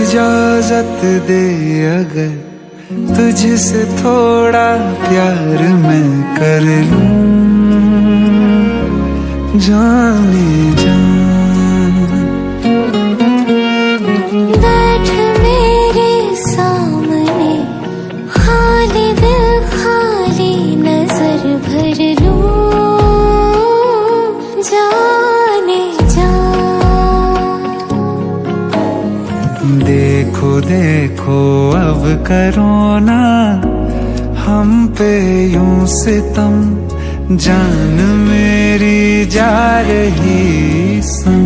इजाजत दे अगर तुझसे थोड़ा प्यार मैं कर लूं, जाने जा। बैठ मेरे सामने, खाली दिल खाली नजर भर लूं, जाने जा। देखो देखो अब करो ना हम पे यूं सितम, जान मेरी जा रही सनम।